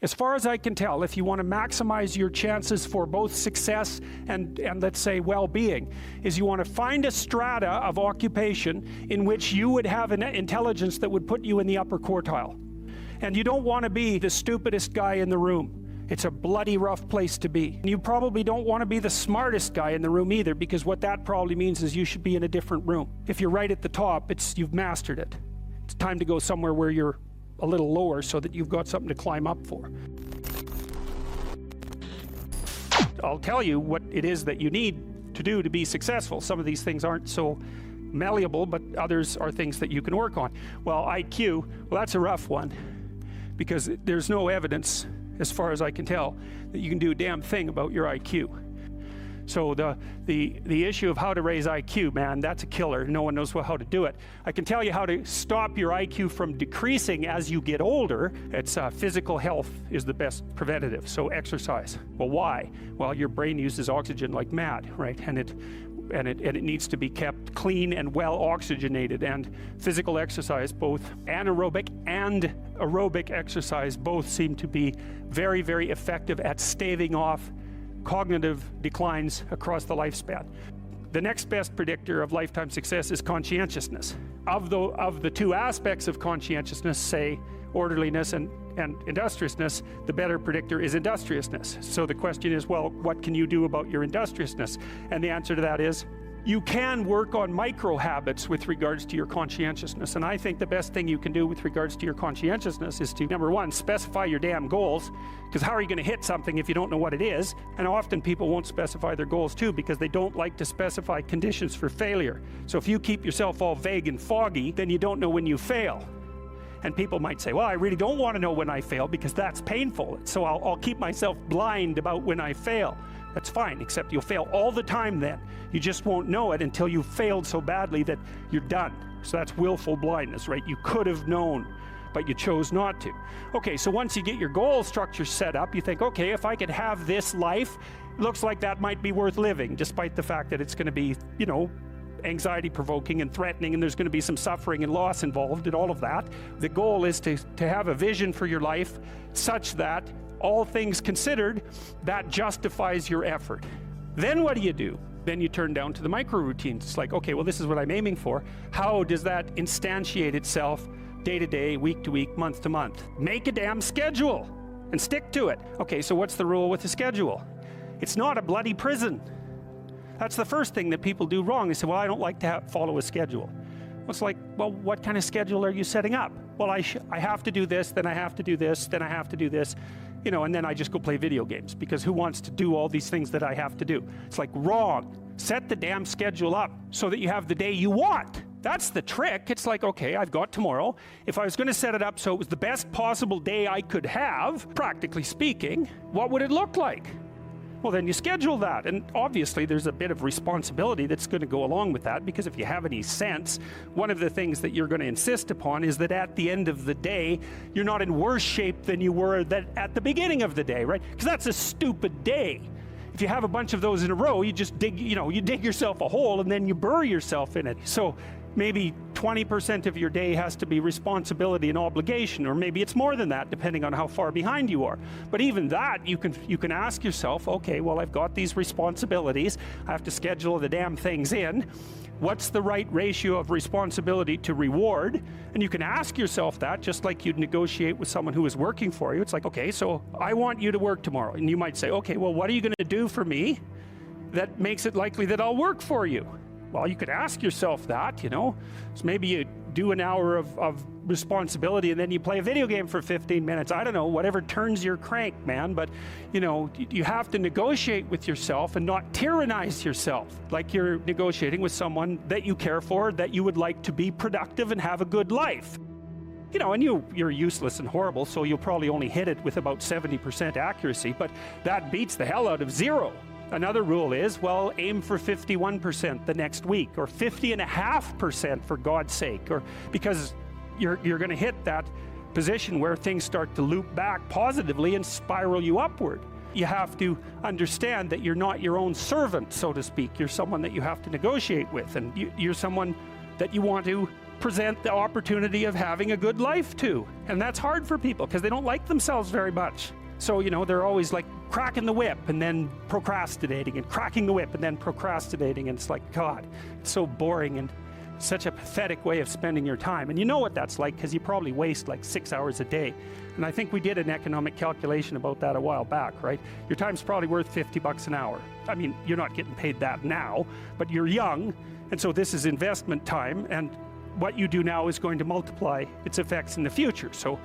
As far as I can tell, if you want to maximize your chances for both success and let's say well-being, is you want to find a strata of occupation in which you would have an intelligence that would put you in the upper quartile. And you don't want to be the stupidest guy in the room. It's a bloody rough place to be. And you probably don't want to be the smartest guy in the room either, because what that probably means is you should be in a different room. If you're right at the top, you've mastered it. It's time to go somewhere where you're a little lower so that you've got something to climb up for. I'll tell you what it is that you need to do to be successful. Some of these things aren't so malleable, but others are things that you can work on. Well, IQ, well, that's a rough one, because there's no evidence, as far as I can tell, that you can do a damn thing about your IQ. So the issue of how to raise IQ, man, that's a killer. No one knows how to do it. I can tell you how to stop your IQ from decreasing as you get older. It's physical health is the best preventative, so exercise. Well, why? Well, your brain uses oxygen like mad, right? And it needs to be kept clean and well oxygenated, and physical exercise, both anaerobic and aerobic exercise, both seem to be very, very effective at staving off cognitive declines across the lifespan. The next best predictor of lifetime success is conscientiousness. Of the two aspects of conscientiousness, say orderliness and industriousness, the better predictor is industriousness. So the question is, well, what can you do about your industriousness? And the answer to that is, you can work on micro habits with regards to your conscientiousness. And I think the best thing you can do with regards to your conscientiousness is to, number one, specify your damn goals, because how are you going to hit something if you don't know what it is? And often people won't specify their goals too, because they don't like to specify conditions for failure. So if you keep yourself all vague and foggy, then you don't know when you fail. And people might say, well, I really don't want to know when I fail because that's painful. So I'll keep myself blind about when I fail. That's fine, except you'll fail all the time then. You just won't know it until you've failed so badly that you're done. So that's willful blindness, right? You could have known, but you chose not to. Okay, so once you get your goal structure set up, you think, okay, if I could have this life, it looks like that might be worth living, despite the fact that it's going to be, you know, anxiety provoking and threatening, and there's going to be some suffering and loss involved and all of that. The goal is to have a vision for your life such that, all things considered, that justifies your effort. Then what do? Then you turn down to the micro routines. It's like, okay, well, this is what I'm aiming for. How does that instantiate itself day to day, week to week, month to month? Make a damn schedule and stick to it. Okay, so what's the rule with the schedule? It's not a bloody prison. That's the first thing that people do wrong. They say, well, I don't like to follow a schedule. Well, it's like, well, what kind of schedule are you setting up? Well, I have to do this, then I have to do this, then I have to do this, you know, and then I just go play video games, because who wants to do all these things that I have to do? It's like, wrong. Set the damn schedule up so that you have the day you want. That's the trick. It's like, okay, I've got tomorrow. If I was going to set it up so it was the best possible day I could have, practically speaking, what would it look like? Well, then you schedule that, and obviously there's a bit of responsibility that's going to go along with that, because if you have any sense, one of the things that you're going to insist upon is that at the end of the day, you're not in worse shape than you were at the beginning of the day, right? Because that's a stupid day. If you have a bunch of those in a row, you just dig, you dig yourself a hole and then you bury yourself in it. So maybe 20% of your day has to be responsibility and obligation, or maybe it's more than that, depending on how far behind you are. But even that, you can ask yourself, okay, well, I've got these responsibilities. I have to schedule the damn things in. What's the right ratio of responsibility to reward? And you can ask yourself that, just like you'd negotiate with someone who is working for you. It's like, okay, so I want you to work tomorrow. And you might say, okay, well, what are you going to do for me that makes it likely that I'll work for you? Well, you could ask yourself that, you know. So maybe you do an hour of responsibility and then you play a video game for 15 minutes. I don't know, whatever turns your crank, man. But, you know, you have to negotiate with yourself and not tyrannize yourself like you're negotiating with someone that you care for, that you would like to be productive and have a good life. You know, and you're useless and horrible, so you'll probably only hit it with about 70% accuracy, but that beats the hell out of 0. Another rule is, well, aim for 51% the next week, or 50.5% for God's sake, or because you're going to hit that position where things start to loop back positively and spiral you upward. You have to understand that you're not your own servant, so to speak. You're someone that you have to negotiate with, and you're someone that you want to present the opportunity of having a good life too. And that's hard for people because they don't like themselves very much. So, you know, they're always like cracking the whip and then procrastinating and cracking the whip and then procrastinating. And it's like, God, it's so boring and such a pathetic way of spending your time. And you know what that's like because you probably waste like 6 hours a day. And I think we did an economic calculation about that a while back, right? Your time's probably worth $50 an hour. I mean, you're not getting paid that now, but you're young. And so this is investment time. And what you do now is going to multiply its effects in the future. So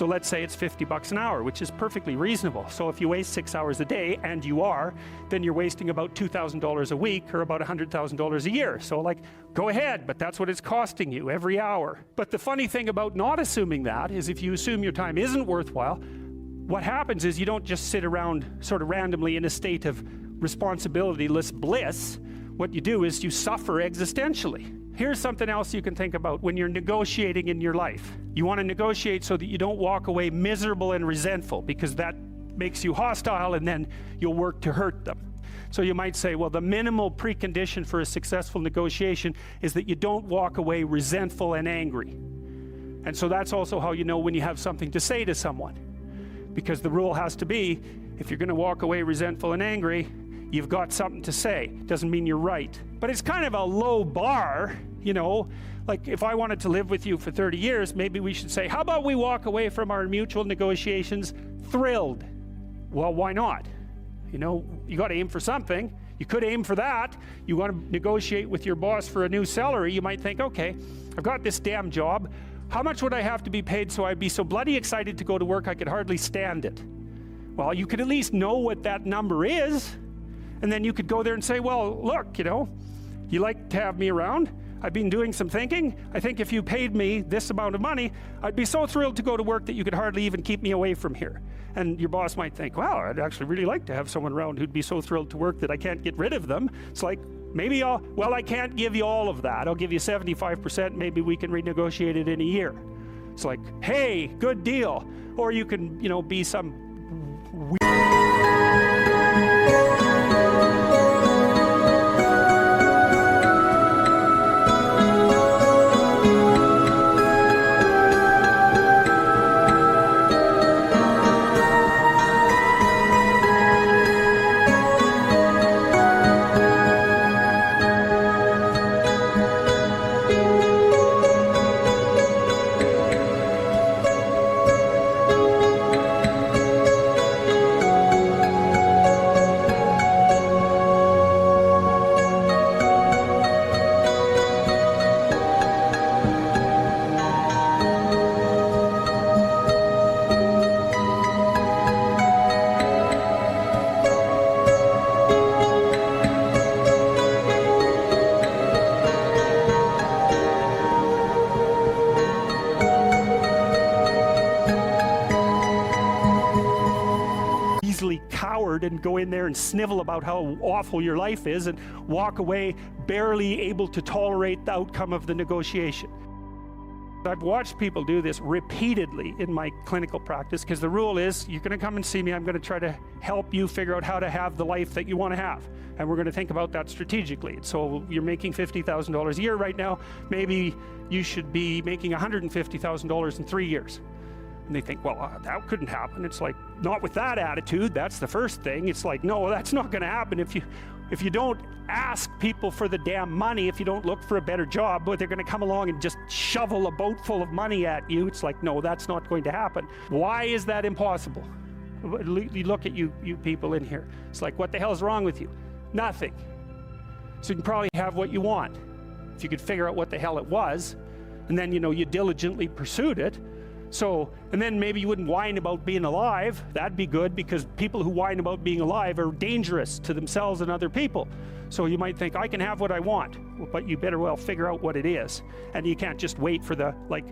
let's say it's $50 an hour, which is perfectly reasonable. So if you waste 6 hours a day, and you are, then you're wasting about $2,000 a week or about $100,000 a year. So like, go ahead, but that's what it's costing you every hour. But the funny thing about not assuming that is if you assume your time isn't worthwhile, what happens is you don't just sit around sort of randomly in a state of responsibility-less bliss. What you do is you suffer existentially. Here's something else you can think about when you're negotiating in your life. You want to negotiate so that you don't walk away miserable and resentful, because that makes you hostile and then you'll work to hurt them. So you might say, well, the minimal precondition for a successful negotiation is that you don't walk away resentful and angry. And so that's also how you know when you have something to say to someone. Because the rule has to be, if you're going to walk away resentful and angry, you've got something to say. Doesn't mean you're right. But it's kind of a low bar, you know. Like if I wanted to live with you for 30 years, maybe we should say, how about we walk away from our mutual negotiations thrilled? Well, why not? You know, you got to aim for something. You could aim for that. You want to negotiate with your boss for a new salary. You might think, okay, I've got this damn job. How much would I have to be paid so I'd be so bloody excited to go to work I could hardly stand it? Well, you could at least know what that number is. And then you could go there and say, well, look, you know, you like to have me around. I've been doing some thinking. I think if you paid me this amount of money, I'd be so thrilled to go to work that you could hardly even keep me away from here. And your boss might think, wow, I'd actually really like to have someone around who'd be so thrilled to work that I can't get rid of them. It's like, maybe well, I can't give you all of that. I'll give you 75%. Maybe we can renegotiate it in a year. It's like, hey, good deal. Or you can, you know, be some coward and go in there and snivel about how awful your life is and walk away barely able to tolerate the outcome of the negotiation. I've watched people do this repeatedly in my clinical practice, because the rule is, you're going to come and see me, I'm going to try to help you figure out how to have the life that you want to have. And we're going to think about that strategically. So you're making $50,000 a year right now, maybe you should be making $150,000 in 3 years. And they think, well, that couldn't happen. It's like, not with that attitude. That's the first thing. It's like, no, that's not going to happen. If you don't ask people for the damn money, if you don't look for a better job, but they're going to come along and just shovel a boat full of money at you. It's like, no, that's not going to happen. Why is that impossible? You look at you people in here. It's like, what the hell is wrong with you? Nothing. So you can probably have what you want. If you could figure out what the hell it was, and then, you know, you diligently pursued it. So, and then maybe you wouldn't whine about being alive. That'd be good, because people who whine about being alive are dangerous to themselves and other people. So you might think, I can have what I want, but you better well figure out what it is. And you can't just wait for the, like,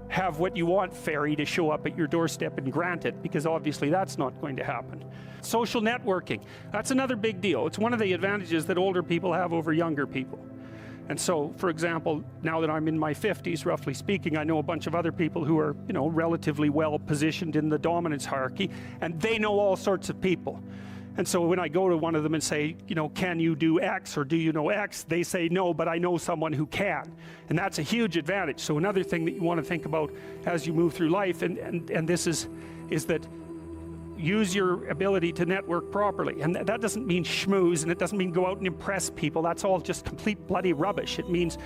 have what you want fairy to show up at your doorstep and grant it, because obviously that's not going to happen. Social networking, that's another big deal. It's one of the advantages that older people have over younger people. And so, for example, now that I'm in my 50s, roughly speaking, I know a bunch of other people who are, you know, relatively well positioned in the dominance hierarchy, and they know all sorts of people. And so when I go to one of them and say, you know, can you do X or do you know X? They say no, but I know someone who can. And that's a huge advantage. So another thing that you want to think about as you move through life, and this is that use your ability to network properly. And that doesn't mean schmooze, and it doesn't mean go out and impress people. That's all just complete bloody rubbish. It means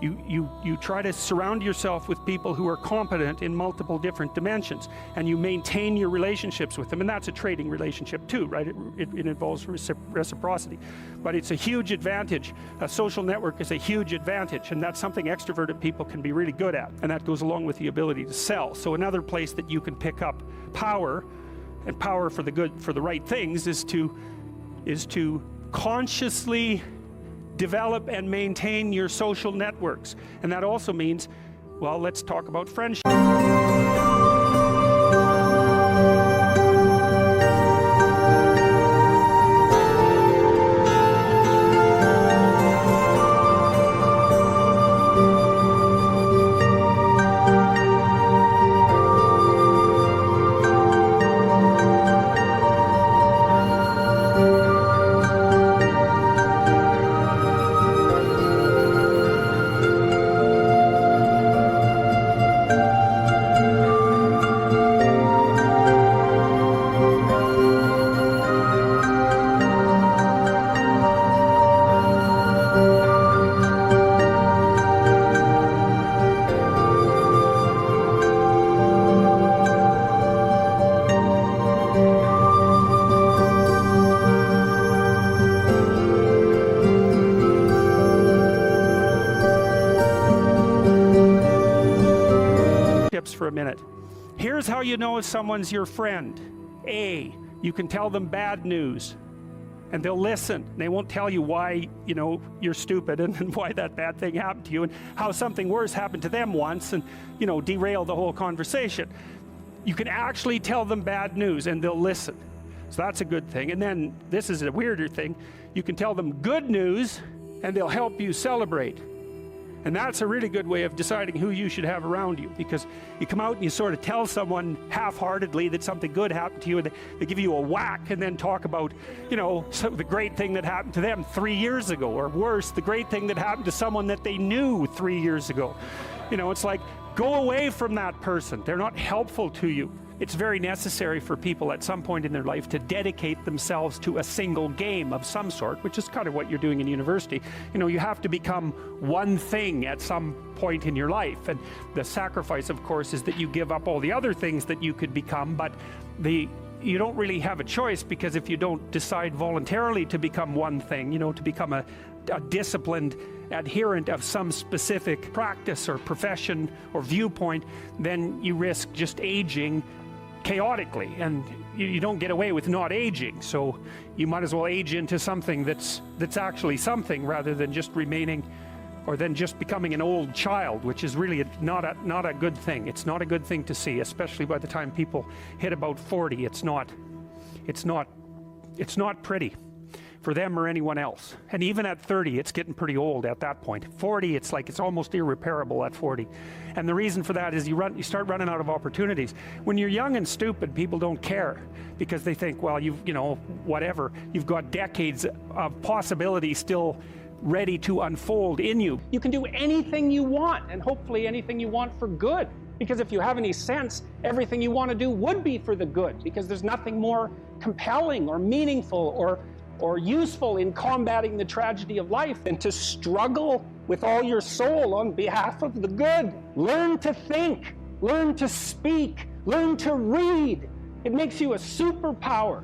you try to surround yourself with people who are competent in multiple different dimensions, and you maintain your relationships with them. And that's a trading relationship too, right? It involves reciprocity. But it's a huge advantage. A social network is a huge advantage, and that's something extroverted people can be really good at. And that goes along with the ability to sell. So another place that you can pick up power, and power for the good, for the right things, is to consciously develop and maintain your social networks. And that also means, well, let's talk about friendship. For a minute. Here's how you know if someone's your friend. A, you can tell them bad news and they'll listen. They won't tell you why, you know, you're stupid and why that bad thing happened to you and how something worse happened to them once and, you know, derail the whole conversation. You can actually tell them bad news and they'll listen. So that's a good thing. And then this is a weirder thing. You can tell them good news and they'll help you celebrate. And that's a really good way of deciding who you should have around you, because you come out and you sort of tell someone half-heartedly that something good happened to you, and they give you a whack and then talk about, you know, the great thing that happened to them 3 years ago, or worse, the great thing that happened to someone that they knew 3 years ago. You know, it's like, go away from that person. They're not helpful to you. It's very necessary for people at some point in their life to dedicate themselves to a single game of some sort, which is kind of what you're doing in university. You know, you have to become one thing at some point in your life. And the sacrifice, of course, is that you give up all the other things that you could become, but you don't really have a choice, because if you don't decide voluntarily to become one thing, you know, to become a disciplined adherent of some specific practice or profession or viewpoint, then you risk just aging chaotically, and you don't get away with not aging. So you might as well age into something that's actually something, rather than just remaining, or then just becoming an old child, which is really not a good thing. It's not a good thing to see, especially by the time people hit about 40. It's not pretty for them or anyone else. And even at 30, it's getting pretty old at that point. 40, it's like it's almost irreparable at 40. And the reason for that is you start running out of opportunities. When you're young and stupid, people don't care, because they think, well, you know, whatever. You've got decades of possibility still ready to unfold in you. You can do anything you want, and hopefully anything you want for good. Because if you have any sense, everything you want to do would be for the good, because there's nothing more compelling or meaningful or useful in combating the tragedy of life than to struggle with all your soul on behalf of the good. Learn to think, learn to speak, learn to read. It makes you a superpower.